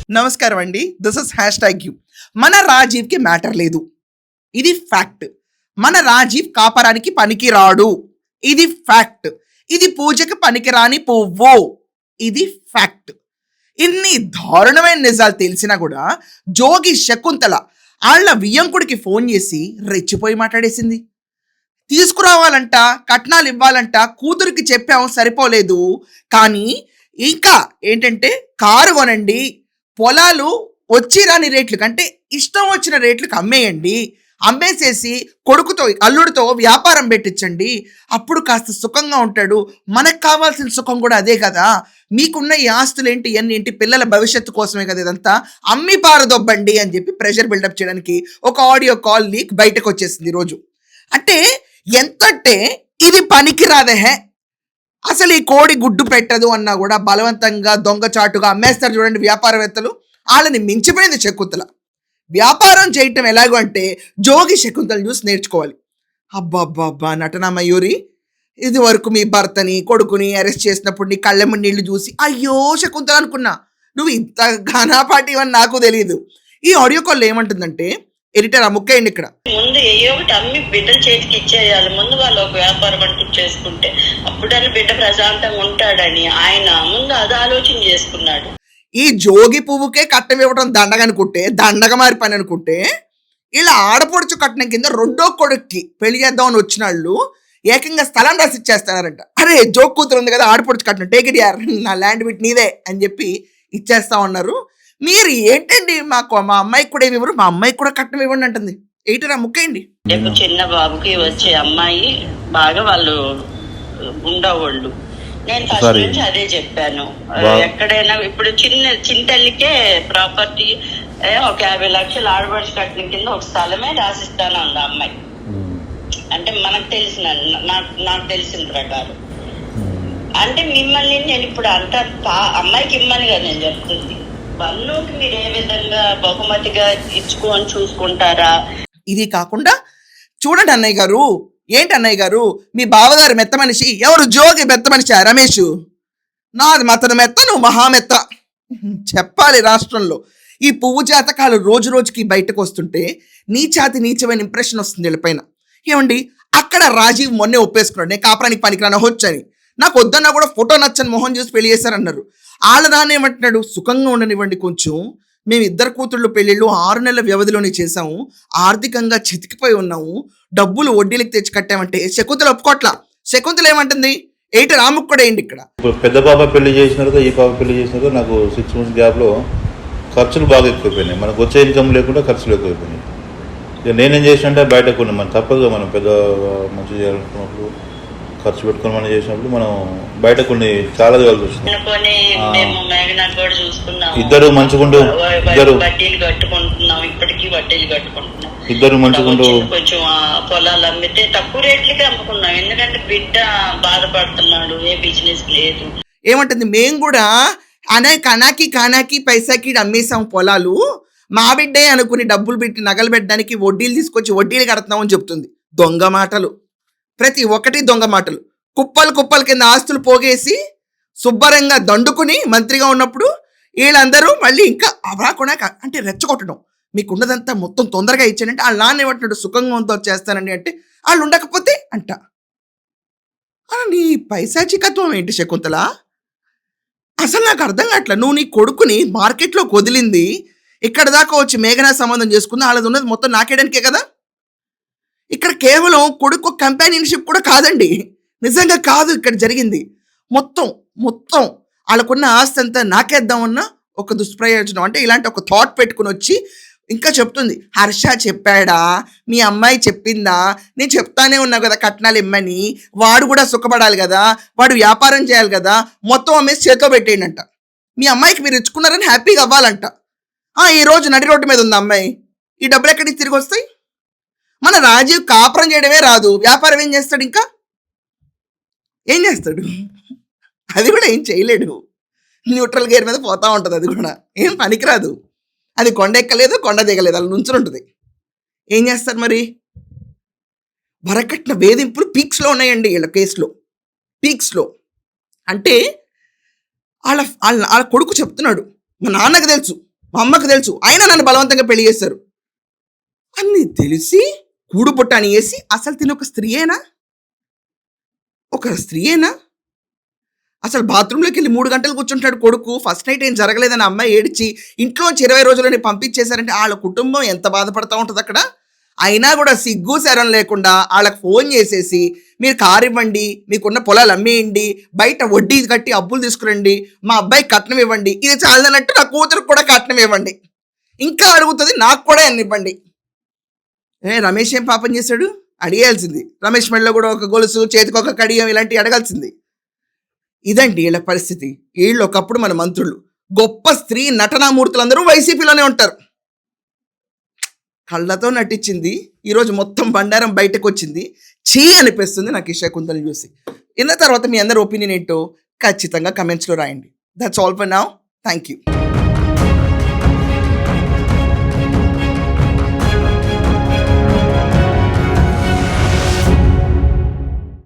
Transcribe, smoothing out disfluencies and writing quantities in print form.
నమస్కారం అండి. This is hash tag you. మన రాజీవ్కి మ్యాటర్ లేదు, ఇది ఫ్యాక్ట్. మన రాజీవ్ కాపరానికి పనికి రాడు, ఇది ఫ్యాక్ట్. ఇది పూజకి పనికిరాని పువ్వు, ఇది ఫ్యాక్ట్. ఇన్ని దారుణమైన నిజాలు తెలిసినా కూడా జోగి శకుంతల వాళ్ళ వియ్యంకుడికి ఫోన్ చేసి రెచ్చిపోయి మాట్లాడేసింది. తీసుకురావాలంట, కట్నాలు ఇవ్వాలంట, కూతురికి చెప్పాం సరిపోలేదు, కానీ ఇంకా ఏంటంటే కారు కొనండి, పొలాలు వచ్చి రాని రేట్లు కంటే ఇష్టం వచ్చిన రేట్లకు అమ్మేయండి, అమ్మేసేసి కొడుకుతో అల్లుడితో వ్యాపారం పెట్టించండి, అప్పుడు కాస్త సుఖంగా ఉంటాడు, మనకు కావాల్సిన సుఖం కూడా అదే కదా, మీకున్న ఈ ఆస్తులు ఏంటి ఏంటి పిల్లల భవిష్యత్తు కోసమే కదా, ఇదంతా అమ్మి పారదొబ్బండి అని చెప్పి ప్రెషర్ బిల్డప్ చేయడానికి ఒక ఆడియో కాల్ లీక్ బయటకు వచ్చేసింది ఈరోజు. అంటే ఎంతంటే ఇది పనికి రాదే, అసలు ఈ కోడి గుడ్డు పెట్టదు అన్నా కూడా బలవంతంగా దొంగచాటుగా అమ్మేస్తారు చూడండి వ్యాపారవేత్తలు. వాళ్ళని మించిపోయింది శకుంతల. వ్యాపారం చేయటం ఎలాగో అంటే జోగి శకుంతల చూసి నేర్చుకోవాలి. అబ్బాబ్బాబ్బా నటన మయూరి, ఇది వరకు మీ భర్తని కొడుకుని అరెస్ట్ చేసినప్పుడు నీ కళ్ళెమ్మ నీళ్లు చూసి అయ్యో శకుంతల అనుకున్నా, నువ్వు ఇంత ఘనాపాటి అని నాకు తెలియదు. ఈ ఆడియో కాల్ ఏమంటుందంటే, ఎడిటర్ ఆ ముక్కేయండి ఇక్కడ. ముందు ఏ ఒకటి అమ్మి బిడ్డల చేతికి ఇచ్చేయాలి, ముందు వాళ్ళు ఒక వ్యాపారం అంటూ చేసుకుంటే అప్పుడని బిడ్డ ప్రశాంతంగా ఉంటాడని ఆయన ముందు అది ఆలోచన చేసుకున్నాడు. ఈ జోగి పువ్వుకే కట్నం ఇవ్వడం దండగ అనుకుంటే, దండగ మారి పని అనుకుంటే, ఇలా ఆడపడుచు కట్నం కింద రెండో కొడుక్కి పెళ్లి చేద్దామని వచ్చిన వాళ్ళు ఏకంగా స్థలం రాసి ఇచ్చేస్తున్నారంట. అరే జోక్ కూతురు ఉంది కదా, ఆడపడుచు కట్నం టేక్ ఇట్ యార్, నా ల్యాండ్ బిట్ నీదే అని చెప్పి ఇచ్చేస్తా ఉన్నారు. మీరు ఏంటండి మా అమ్మాయికి కూడా ఏమి ఇవ్వరు, మా అమ్మాయికి కూడా కట్నం ఇవ్వండి అంటుంది. ఏంటరా ముక్కేయండి. రేపు చిన్న బాబుకి వచ్చే అమ్మాయి బాగా వాళ్ళు ఉండవాళ్ళు. నేను ఫస్ట్ నుంచి అదే చెప్పాను, ఎక్కడైనా ఇప్పుడు చింతల్లికే ప్రాపర్టీ ఒక 50 లక్షలు ఆడబడిచి కట్టిన కింద ఒక స్థలమే రాసిస్తాను అంది అమ్మాయి. అంటే మనకు తెలిసిన నాకు తెలిసిన ప్రకారం. అంటే మిమ్మల్ని నేను ఇప్పుడు అంత అమ్మాయికి ఇమ్మని కదా నేను చెప్తుంది, బన్నుకి మీరు ఏ విధంగా బహుమతిగా ఇచ్చుకొని చూసుకుంటారా. ఇది కాకుండా చూడండి అన్నయ్య గారు, ఏంటి అన్నయ్య గారు మీ బావగారు మెత్త మనిషి, ఎవరు జోగి మెత్త మనిషి రమేష్, నాది మతను మెత్త నువ్వు మహామెత్త చెప్పాలి రాష్ట్రంలో. ఈ పువ్వు జాతకాలు రోజు రోజుకి బయటకు వస్తుంటే నీచాతి నీచమైన ఇంప్రెషన్ వస్తుంది వీళ్ళపైన. ఏమండి అక్కడ రాజీవ్ మొన్నే ఒప్పేసుకున్నాడు, నేను కాపురానికి పనికిరాను వచ్చని, నాకు వద్దన్నా కూడా ఫోటో నచ్చని మొహం చూసి పెళ్లి చేశారన్నారు. వాళ్ళ దాన్ని ఏమంటున్నాడు, సుఖంగా ఉండనివ్వండి కొంచెం, మేము ఇద్దరు కూతుళ్ళు పెళ్ళిళ్ళు 6 నెలల వ్యవధిలోనే చేసాము, ఆర్థికంగా చితికిపోయి ఉన్నాము, డబ్బులు వడ్డీలకు తెచ్చి కట్టామంటే శకుంతల ఒప్పుకోట్ల. శకుంతల ఏమంటుంది, ఎయిట్ రాముకు కూడా ఏంటి ఇక్కడ. పెద్ద పాప పెళ్లి చేసినారు, ఈ పాప పెళ్లి చేసినారు, నాకు 6 months గ్యాప్లో ఖర్చులు బాగా ఎక్కువైపోయినాయి, మనకు వచ్చే ఇన్కమ్ లేకుండా ఖర్చులు ఎక్కువైపోయినాయి. ఇక నేనేం చేసిన అంటే బయట కొన్ని మనం తప్పదుగా, మనం పెద్ద మంచి చేయాలనుకున్నప్పుడు ఖర్చు పెట్టుకొని మనం చేసినప్పుడు మనం బయట కొన్ని చాలా చేయాల్సి వస్తుంది. ఇద్దరు మంచుకుంటూ ఇద్దరు మంచుకుంటూ కొంచెం పొలాలు అమ్మితే తక్కువ రేట్లకి అమ్ముకున్నాం, ఎందుకంటే బిడ్డ బాధపడుతున్నాడు, ఏ బిజినెస్ లేదు. ఏమంటుంది, మేము కూడా కనాకి పైసాకి అమ్మేసాం పొలాలు, మా బిడ్డే అనుకుని డబ్బులు పెట్టి నగలు పెట్టడానికి వడ్డీలు తీసుకొచ్చి వడ్డీలు కడుతున్నామని చెప్తుంది. దొంగ మాటలు, ప్రతి ఒక్కటి దొంగ మాటలు. కుప్పలు కింద ఆస్తులు పోగేసి శుభ్రంగా దండుకుని మంత్రిగా ఉన్నప్పుడు వీళ్ళందరూ మళ్ళీ ఇంకా అవరాకుండా అంటే రెచ్చగొట్టడం, మీకు ఉన్నదంతా మొత్తం తొందరగా ఇచ్చానంటే వాళ్ళ నాన్న ఏమంటున్నాడు, సుఖంగా ఉంతో చేస్తానండి అంటే వాళ్ళు ఉండకపోతే అంట. నీ పైశాచికత్వం ఏంటి శకుంతల, అసలు నాకు అర్థం కావట్లే. నువ్వు నీ కొడుకుని మార్కెట్లో వదిలింది, ఇక్కడ దాకా వచ్చి మేఘనా సంబంధం చేసుకుంది, వాళ్ళది ఉన్నది మొత్తం నాకేయడానికే కదా. ఇక్కడ కేవలం కొడుకు కంపానియన్షిప్ కూడా కాదండి, నిజంగా కాదు ఇక్కడ జరిగింది. మొత్తం వాళ్ళకున్న ఆస్తి అంతా నాకేద్దామన్న ఒక దుష్ప్రయోజనం. అంటే ఇలాంటి ఒక థాట్ పెట్టుకుని వచ్చి ఇంకా చెప్తుంది, హర్ష చెప్పాడా, మీ అమ్మాయి చెప్పిందా, నేను చెప్తానే ఉన్నా కదా కట్నాలు ఇమ్మని, వాడు కూడా సుఖపడాలి కదా, వాడు వ్యాపారం చేయాలి కదా, మొత్తం అమ్మేసి చేతిలో పెట్టేయండి. మీ అమ్మాయికి మీరు ఇచ్చుకున్నారని హ్యాపీగా అవ్వాలంట. ఈరోజు నడి రోడ్డు మీద ఉంది అమ్మాయి, ఈ డబ్బులు ఎక్కడికి తిరిగి వస్తాయి. మన రాజీవ్ కాపురం చేయడమే రాదు, వ్యాపారం ఏం చేస్తాడు, ఇంకా ఏం చేస్తాడు, అది కూడా ఏం చేయలేడు, న్యూట్రల్ గేర్ మీద పోతా ఉంటుంది, అది కూడా ఏం పనికిరాదు, అది కొండ ఎక్కలేదు కొండ దిగలేదు, అలా నుంచుని ఉంటుంది. ఏం చేస్తారు మరి, వరకట్న వేధింపులు పీక్స్లో ఉన్నాయండి వీళ్ళ కేసులో, పీక్స్లో. అంటే వాళ్ళ కొడుకు చెప్తున్నాడు, మా నాన్నకు తెలుసు మా అమ్మకు తెలుసు, అయినా నన్ను బలవంతంగా పెళ్లి చేస్తారు అన్ని తెలిసి కూడు పుట్టాని వేసి అసలు తిని ఒక స్త్రీయేనా? ఒక స్త్రీయేనా? అసలు బాత్రూంలోకి వెళ్ళి 3 గంటలు కూర్చుంటాడు కొడుకు. ఫస్ట్ నైట్ ఏం జరగలేదని అమ్మాయి ఏడ్చి ఇంట్లోంచి 20 రోజులని పంపించేశారంటే వాళ్ళ కుటుంబం ఎంత బాధపడతా ఉంటుంది అక్కడ. అయినా కూడా సిగ్గు శరం లేకుండా వాళ్ళకి ఫోన్ చేసేసి మీరు కారు ఇవ్వండి, మీకున్న పొలాలు అమ్మేయండి, బయట వడ్డీ కట్టి అప్పులు తీసుకురండి, మా అబ్బాయికి కట్నం ఇవ్వండి, ఇది చాలదన్నట్టు నా కూతురికి కూడా కట్నం ఇవ్వండి, ఇంకా అడుగుతుంది నాకు కూడా ఎన్ని ఇవ్వండి. రమేష్ ఏం పాపం చేశాడు? అడిగాల్సింది. రమేష్ మెడలో కూడా ఒక గొలుసు, చేతికి ఒక కడియం, ఇలాంటివి అడగాల్సింది. ఇదండి వీళ్ళ పరిస్థితి. వీళ్ళు ఒకప్పుడు మన మంత్రులు, గొప్ప స్త్రీ నటనామూర్తులందరూ వైసీపీలోనే ఉంటారు. కళ్ళతో నటించింది, ఈరోజు మొత్తం బండారం బయటకు వచ్చింది. చీ అనిపిస్తుంది నాకు ఈ శకుంతలని చూసి. ఇన్న తర్వాత మీ అందరి ఒపీనియన్ ఏంటో ఖచ్చితంగా కమెంట్స్లో రాయండి. That's all for now. Thank you.